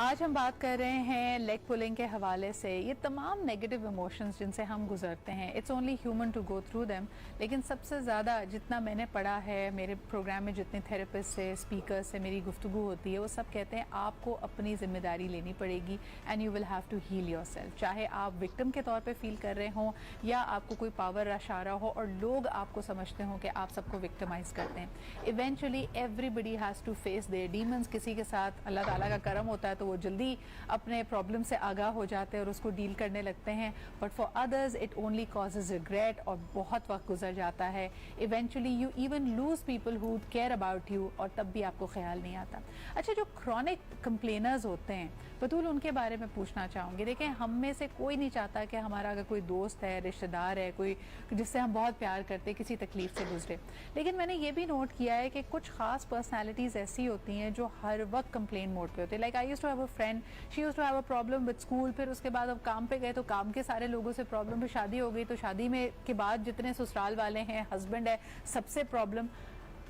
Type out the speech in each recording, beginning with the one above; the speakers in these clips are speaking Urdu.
آج ہم بات کر رہے ہیں لیگ پولنگ کے حوالے سے. یہ تمام نیگیٹو ایموشنز جن سے ہم گزرتے ہیں, it's only human to go through them. لیکن سب سے زیادہ جتنا میں نے پڑھا ہے, میرے پروگرام میں جتنے تھراپسٹ سے, اسپیکر سے میری گفتگو ہوتی ہے, وہ سب کہتے ہیں آپ کو اپنی ذمہ داری لینی پڑے گی and you will have to heal yourself. چاہے آپ وکٹم کے طور پہ فیل کر رہے ہوں یا آپ کو کوئی پاور رش آ رہا ہو اور لوگ آپ کو سمجھتے ہوں کہ آپ سب کو وکٹمائز کرتے ہیں. Eventually everybody has to face their demons. کسی کے ساتھ اللہ تعالیٰ کا کرم ہوتا ہے تو وہ جلدی اپنے پرابلم سے آگاہ ہو جاتے ہیں اور اس کو ڈیل کرنے لگتے ہیں, but for others it only causes regret, اور بہت وقت گزر جاتا ہے. Eventually you even lose people who care about you, اور تب بھی آپ کو خیال نہیں آتا. اچھا, جو کرونک کمپلینرز ہوتے ہیں بطول, ان کے بارے میں پوچھنا چاہوں گی. دیکھیں, ہم میں سے کوئی نہیں چاہتا کہ ہمارا اگر کوئی دوست ہے, رشتہ دار ہے, کوئی جس سے ہم بہت پیار کرتے, کسی تکلیف سے گزرے. لیکن میں نے یہ بھی نوٹ کیا ہے کہ کچھ خاص پرسنالٹیز ایسی ہوتی ہیں جو ہر وقت کمپلین موڈ پہ ہوتے ہیں. Like I used to have a friend, she used to have a problem with school, پھر اس کے بعد اب کام پہ گئے تو کام کے سارے لوگوں سے پرابلم, پھر شادی ہو گئی تو شادی میں کے بعد جتنے سسرال والے ہیں, ہسبینڈ ہے, سب سے problem.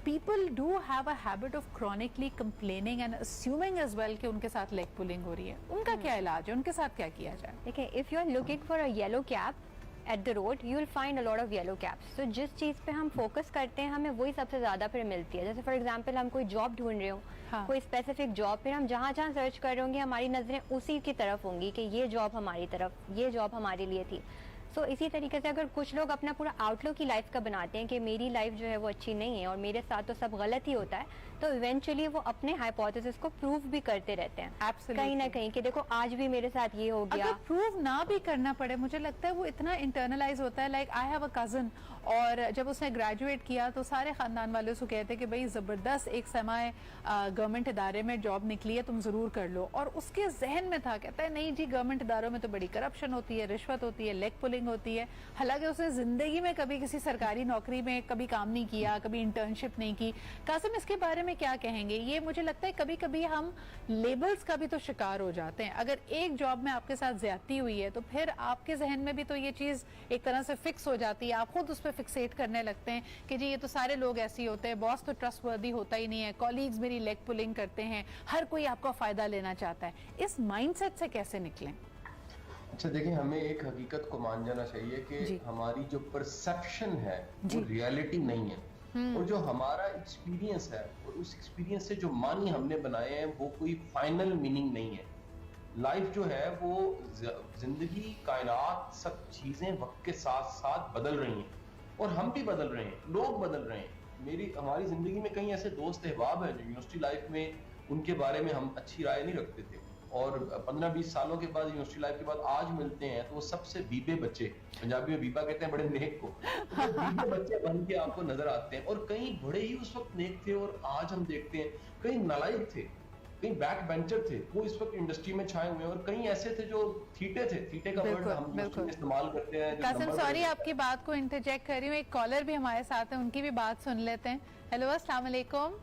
People do have a habit of chronically complaining and assuming as well کہ ان کے ساتھ لیگ پولنگ ہو رہی ہے. ان کا کیا علاج ہے, ان کے ساتھ کیا کیا جائے؟ دیکھیں, if you are looking for a yellow cap at the road, you will find a lot of yellow caps. So جس چیز پہ ہم فوکس کرتے ہیں ہمیں وہی سب سے زیادہ پھر ملتی ہے. جیسے فار ایگزامپل ہم کوئی جاب ڈھونڈ رہے ہوں, کوئی اسپیسیفک جاب, پھر ہم جہاں جہاں سرچ کر رہے ہوں گے ہماری نظریں اسی کی طرف ہوں گی کہ یہ جاب ہماری طرف, یہ جاب ہمارے لیے تھی. سو اسی طریقے سے اگر کچھ لوگ اپنا پورا آؤٹ لک کی لائف کا بناتے ہیں کہ میری لائف جو ہے وہ اچھی نہیں ہے اور میرے ساتھ تو سب غلط ہی ہوتا ہے, تو ایونچولی وہ اپنے ہائپوتھیسس کو پروو بھی کرتے رہتے ہیں کہیں نہ کہیں کہ دیکھو آج بھی میرے ساتھ یہ ہو گیا. اگر پروو نہ بھی کرنا پڑے, مجھے لگتا ہے وہ اتنا انٹرنلائز ہوتا ہے. Like I have a cousin, اور جب اس نے گریجویٹ کیا تو سارے خاندان والے اس کو کہتے کہ بھائی زبردست ایک سمائے گورنمنٹ ادارے میں جاب نکلی ہے, تم ضرور کر لو. اور اس کے ذہن میں تھا, کہتا ہے نہیں جی گورنمنٹ اداروں میں تو بڑی کرپشن ہوتی ہے, رشوت ہوتی ہے, لیگ پولنگ ہوتی ہے. حالانکہ اس نے زندگی میں کبھی کسی سرکاری نوکری میں کبھی کام نہیں کیا, کبھی انٹرنشپ نہیں کی. قاسم, اس کے بارے میں کیا کہیں گے؟ یہ مجھے لگتا ہے کبھی کبھی ہم لیبلز کا بھی تو شکار ہو جاتے ہیں. اگر ایک جاب میں آپ کے ساتھ زیادتی ہوئی ہے تو پھر آپ کے ذہن میں بھی تو یہ چیز ایک طرح سے فکس ہو جاتی ہے, آپ خود اس پہ فکسیٹ کرنے لگتے ہیں کہ جی یہ تو سارے لوگ ایسے ہی ہوتے ہیں, باس تو ٹرسٹ وردی ہوتا ہی نہیں ہے, کولیگز میری لیگ پولنگ کرتے ہیں, ہر کوئی آپ کا فائدہ لینا چاہتا ہے. اس مائنڈ سیٹ سے کیسے نکلیں؟ اچھا دیکھیں, ہمیں ایک حقیقت کو مان جانا چاہیے کہ ہماری جو پرسپشن ہے وہ ریالٹی نہیں ہے, اور جو ہمارا ایکسپیرینس ہے اور اس ایکسپیرینس سے جو معنی ہم نے بنائے ہیں وہ کوئی فائنل میننگ نہیں ہے. لائف جو ہے وہ زندگی, کائنات, سب چیزیں وقت کے ساتھ ساتھ بدل رہی ہیں, اور ہم بھی بدل رہے ہیں, لوگ بدل رہے ہیں. ہماری زندگی میں کئی ایسے دوست احباب ہیں جو یونیورسٹی لائف میں ان کے بارے میں ہم اچھی رائے نہیں رکھتے تھے, اور 15-20 سالوں کے بعد یونیورسٹی لائف کے بعد آج ملتے ہیں تو وہ سب سے بیبے بچے, پنجابی میں بیبا کہتے ہیں بڑے نیک کو, بیبے بچے بن کے آپ کو نظر آتے ہیں. اور کئی بڑے ہی اس وقت نیک تھے اور آج ہم دیکھتے ہیں کئی نالائق تھے, کئی بیک بینچر تھے, وہ اس وقت انڈسٹری میں چھائے ہوئے ہیں, اور کئی ایسے تھے جو تھیٹے تھے. تھیٹے کا ورڈ ہم یونیورسٹی میں استعمال کرتے ہیں. قاسم سوری آپ کی بات کو انٹرجیکٹ کر رہی ہوں, ایک کالر بھی ہمارے ساتھ ہیں, ان کی بھی بات سن لیتے ہیں. ہیلو, السلام علیکم.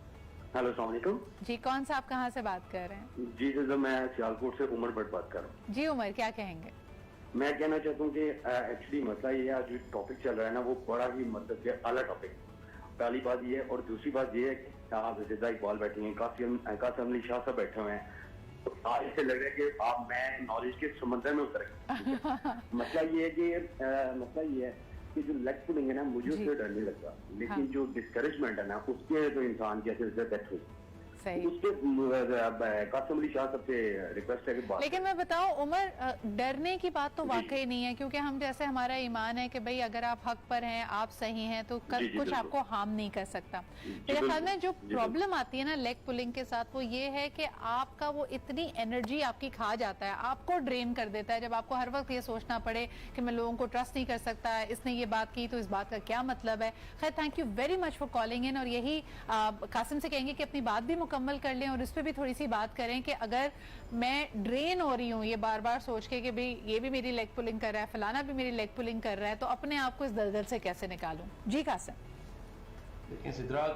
ہیلو, السلام علیکم. جی, کون سا, آپ کہاں سے بات کر رہے ہیں؟ جی میں سیالکوٹ سے عمر بٹ بات کر رہا ہوں. جی عمر, کیا کہیں گے؟ میں کہنا چاہتا ہوں کہ ایکچولی مسئلہ یہ ہے, جو ٹاپک چل رہا ہے نا وہ بڑا ہی مطلب کہ اعلیٰ ٹاپک. پہلی بات یہ ہے, اور دوسری بات یہ ہے کہ آپ زدہ اقبال بیٹھے ہیں, قاسم علی شاہ صاحب بیٹھے ہوئے ہیں, تو آج سے لگ رہا ہے کہ آپ میں نالج کے سمندر میں اترے. مسئلہ یہ ہے کہ جو لیگ پولنگ ہے نا, مجھے اس سے ڈر نہیں لگتا, لیکن جو ڈسکریجمنٹ ہے نا اس کے تو انسان کی ایسے ڈیتھ ہوئی, اس کے قاسم علی شاہ سب سے ریکویسٹ ہے کہ بات. لیکن میں بتاؤں عمر, ڈرنے کی بات تو واقعی نہیں ہے, کیونکہ ہم جیسے ہمارا ایمان ہے کہ بھئی اگر آپ حق پر ہیں, آپ صحیح ہیں, تو کچھ آپ کو ہارم نہیں کر سکتا. میرے خیال میں جو پرابلم آتی ہے نا لیگ پولنگ کے ساتھ, وہ یہ ہے کہ آپ کا وہ اتنی انرجی آپ کی کھا جاتا ہے, آپ کو ڈرین کر دیتا ہے, جب آپ کو ہر وقت یہ سوچنا پڑے کہ میں لوگوں کو ٹرسٹ نہیں کر سکتا, اس نے یہ بات کی تو اس بات کا کیا مطلب ہے. خیر, thank you very much for calling in, اور یہی قاسم سے کہیں گے کہ اپنی بات بھی مکمل کر لیں, اور اس پہ بھی تھوڑی سی بات کریں کہ اگر میں ڈرین ہو رہی ہوں یہ بار بار سوچ کے کہ بھئی یہ بھی میری لیگ پولنگ کر رہا ہے, فلانا بھی میری لیگ پولنگ کر رہا ہے, تو اپنے آپ کو اس دلدل سے کیسے نکالوں؟ جی قاسم. دیکھیں سدرا,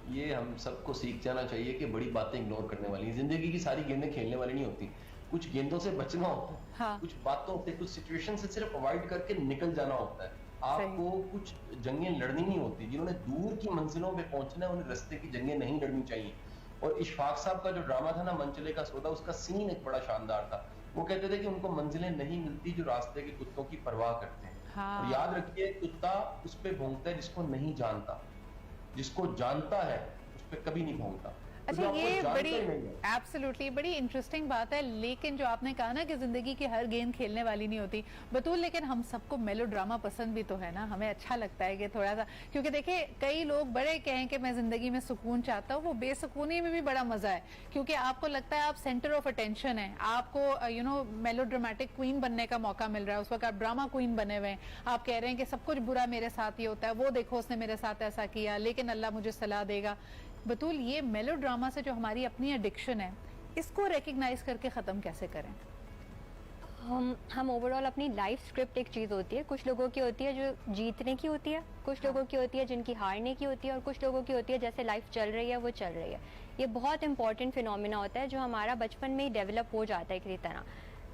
یہ ہم سب کو سیکھ جانا چاہیے کہ بڑی باتیں اگنور کرنے والی ہیں. زندگی کی ساری گیندیں کھیلنے والی نہیں ہوتی, کچھ گیندوں سے بچنا ہوتا ہے, کچھ باتوں سے, کچھ سچویشن سے صرف اوائڈ کر کے نکل جانا ہوتا ہے. آپ کو کچھ جنگیں لڑنی نہیں ہوتی. جنہوں نے دور کی منزلوں پہ پہنچنا ہے انہیں رستے کی جنگیں نہیں لڑنی چاہیے. اور اشفاق صاحب کا جو ڈرامہ تھا نا منچلے کا سودا، اس کا سین ایک بڑا شاندار تھا. وہ کہتے تھے کہ ان کو منزلیں نہیں ملتی جو راستے کے کتوں کی پرواہ کرتے ہیں. اور یاد رکھیے کتا اس پہ بھونکتا ہے جس کو نہیں جانتا، جس کو جانتا ہے اس پہ کبھی نہیں بھونکتا. اچھا یہ بڑی ایبسلیوٹلی بڑی انٹرسٹنگ بات ہے، لیکن جو آپ نے کہا نا کہ زندگی کی ہر گیند کھیلنے والی نہیں ہوتی بطول، لیکن ہم سب کو میلو ڈراما پسند بھی تو ہے نا، ہمیں اچھا لگتا ہے کہ تھوڑا سا، کیونکہ دیکھیں کئی لوگ بڑے کہیں کہ میں زندگی میں سکون چاہتا ہوں، وہ بے سکونی میں بھی بڑا مزہ ہے، کیونکہ آپ کو لگتا ہے آپ سینٹر آف اٹینشن ہیں، آپ کو میلو ڈرامیٹک کوئین بننے کا موقع مل رہا ہے، اس وقت آپ ڈراما کوئین بنے ہوئے ہیں، آپ کہہ رہے ہیں کہ سب کچھ برا میرے ساتھ ہی ہوتا ہے، وہ دیکھو اس نے میرے ساتھ ایسا کیا لیکن اللہ مجھے صلاح دے گا. بطول یہ میلو ڈراما سے جو ہماری اپنی ایڈکشن ہے اس کو ریکگنائز کر کے ختم کیسے کریں؟ ہم اوور آل اپنی لائف اسکرپٹ ایک چیز ہوتی ہے، کچھ لوگوں کی ہوتی ہے جو جیتنے کی ہوتی ہے، کچھ لوگوں کی ہوتی ہے جن کی ہارنے کی ہوتی ہے، اور کچھ لوگوں کی ہوتی ہے جیسے لائف چل رہی ہے وہ چل رہی ہے. یہ بہت امپورٹنٹ فینومینا ہوتا ہے جو ہمارا بچپن میں ہی ڈیولپ ہو جاتا ہے کسی طرح.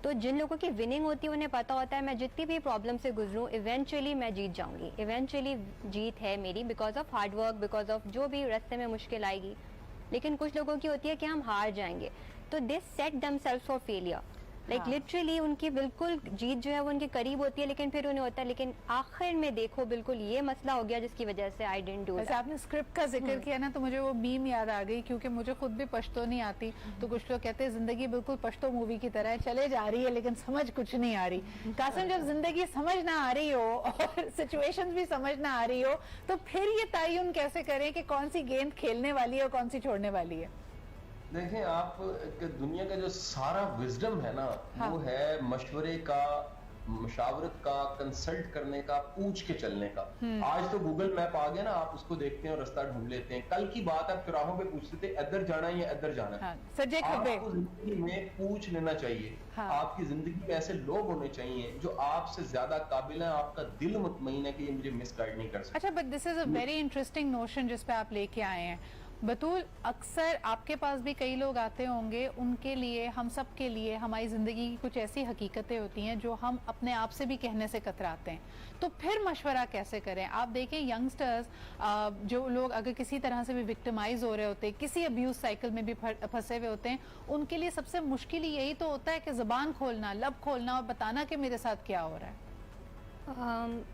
تو جن لوگوں کی وننگ ہوتی ہے انہیں پتا ہوتا ہے میں جتنی بھی پرابلم سے گزروں ایونچولی میں جیت جاؤں گی، ایونچولی جیت ہے میری because of hard work, because of جو بھی راستے میں مشکل آئے گی. لیکن کچھ لوگوں کی ہوتی ہے کہ ہم ہار جائیں گے، تو they set them self for failure, like literally ان کی بالکل جیت جو ہے وہ ان کے قریب ہوتی ہے لیکن پھر انہیں ہوتا ہے لیکن آخر میں دیکھو بالکل یہ مسئلہ ہو گیا جس کی وجہ سے آئی ڈنٹ ڈو. ویسے آپ نے اسکرپٹ کا ذکر کیا نا تو مجھے وہ میم یاد آ گئی، کیونکہ مجھے خود بھی پشتو نہیں آتی، تو کچھ لوگ کہتے ہیں زندگی بالکل پشتو مووی کی طرح ہے، چلے جا رہی ہے لیکن سمجھ کچھ نہیں آ رہی. قاسم جب زندگی سمجھ نہ آ رہی ہو اور سچویشن بھی سمجھ نہ آ رہی ہو تو پھر یہ تعین کیسے کریں کہ کون سی گیند کھیلنے والی ہے اور کون سی چھوڑنے والی ہے؟ دیکھیں آپ دنیا کا جو سارا وزڈم ہے نا وہ ہے مشورے کا، مشاورت کا، کنسلٹ کرنے کا، پوچھ کے چلنے کا. آج تو گوگل میپ آ گیا نا، آپ اس کو دیکھتے ہیں اور رستہ ڈھونڈ لیتے ہیں. کل کی بات آپ چوراہوں پہ پوچھتے تھے ادھر جانا ہے یا ادھر جانا ہے. آپ کو زندگی میں پوچھ لینا چاہیے. آپ کی زندگی میں ایسے لوگ ہونے چاہیے جو آپ سے زیادہ قابل ہیں، آپ کا دل مطمئن ہے کہ یہ مجھے مس گائیڈ نہیں کر سکتے. اچھا but this is a very interesting notion جس پہ آپ لے کے آئے ہیں بطول. اکثر آپ کے پاس بھی کئی لوگ آتے ہوں گے، ان کے لیے، ہم سب کے لیے ہماری زندگی کی کچھ ایسی حقیقتیں ہوتی ہیں جو ہم اپنے آپ سے بھی کہنے سے کتراتے ہیں، تو پھر مشورہ کیسے کریں؟ آپ دیکھیں ینگسٹرز جو لوگ اگر کسی طرح سے بھی وکٹمائز ہو رہے ہوتے ہیں، کسی ابیوز سائیکل میں بھی پھنسے ہوئے ہوتے ہیں، ان کے لیے سب سے مشکل یہی تو ہوتا ہے کہ زبان کھولنا، لب کھولنا اور بتانا کہ میرے ساتھ کیا ہو رہا ہے.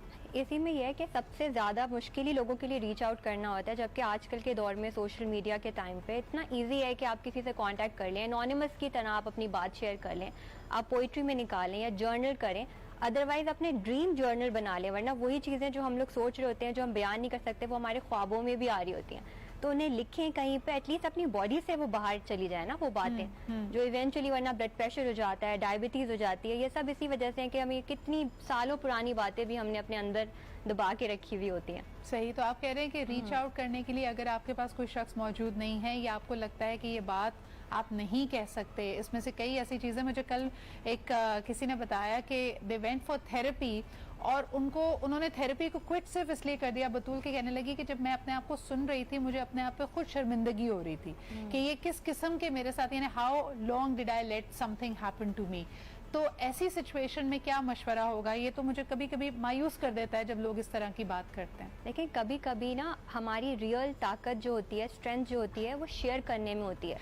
اسی میں یہ ہے کہ سب سے زیادہ مشکل ہی لوگوں کے لیے ریچ آؤٹ کرنا ہوتا ہے، جبکہ آج کل کے دور میں سوشل میڈیا کے ٹائم پہ اتنا ایزی ہے کہ آپ کسی سے کانٹیکٹ کر لیں، انونیمس کی طرح آپ اپنی بات شیئر کر لیں، آپ پوئٹری میں نکالیں یا جرنل کریں، ادروائز اپنے ڈریم جرنل بنا لیں، ورنہ وہی چیزیں جو ہم لوگ سوچ رہے ہوتے ہیں جو ہم بیان نہیں کر سکتے وہ ہمارے خوابوں میں بھی آ رہی ہوتی ہیں، تو انہیں لکھیں کہیں پہ، ایٹ لیسٹ اپنی باڈی سے وہ باہر چلی جائے نا وہ باتیں جو ایونچولی، ورنہ بلڈ پریشر ہو جاتا ہے، ڈائبٹیز ہو جاتی ہے، یہ سب اسی وجہ سے ہے کہ ہمیں کتنی سالوں پرانی باتیں بھی ہم نے اپنے اندر دبا کے رکھی ہوئی ہوتی ہیں. صحیح. تو آپ کہہ رہے ہیں کہ ریچ آؤٹ کرنے کے لیے اگر آپ کے پاس کوئی شخص موجود نہیں ہے یا آپ کو لگتا ہے کہ یہ بات آپ نہیں کہہ سکتے، اس میں سے کئی ایسی چیزیں، مجھے کل ایک کسی نے بتایا کہ دے وینٹ فار تھراپی اور انہوں نے تھراپی کو کوئٹ صرف اس لیے کر دیا، بطول کے کہنے لگی کہ جب میں اپنے آپ کو سن رہی تھی مجھے اپنے آپ پہ خود شرمندگی ہو رہی تھی کہ یہ کس قسم کے میرے ساتھ، یعنی how long did I let something happen to me. تو ایسی سچویشن میں کیا مشورہ ہوگا؟ یہ تو مجھے کبھی کبھی مایوس کر دیتا ہے جب لوگ اس طرح کی بات کرتے ہیں. لیکن کبھی کبھی نا ہماری ریئل طاقت جو ہوتی ہے، اسٹرینتھ جو ہوتی ہے وہ شیئر کرنے میں ہوتی ہے.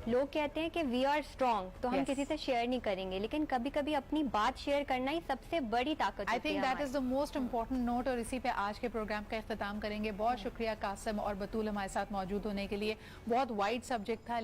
لوگ کہتے ہیں کہ وی آر اسٹرانگ تو ہم کسی سے شیئر نہیں کریں گے، لیکن کبھی کبھی اپنی بات شیئر کرنا ہی سب سے بڑی طاقت ہوتی ہے. I think that is the most important note, اور اسی پہ آج کے پروگرام کا اختتام کریں گے. بہت شکریہ قاسم اور بطول ہمارے ساتھ موجود ہونے کے لیے. بہت وائڈ سبجیکٹ تھا.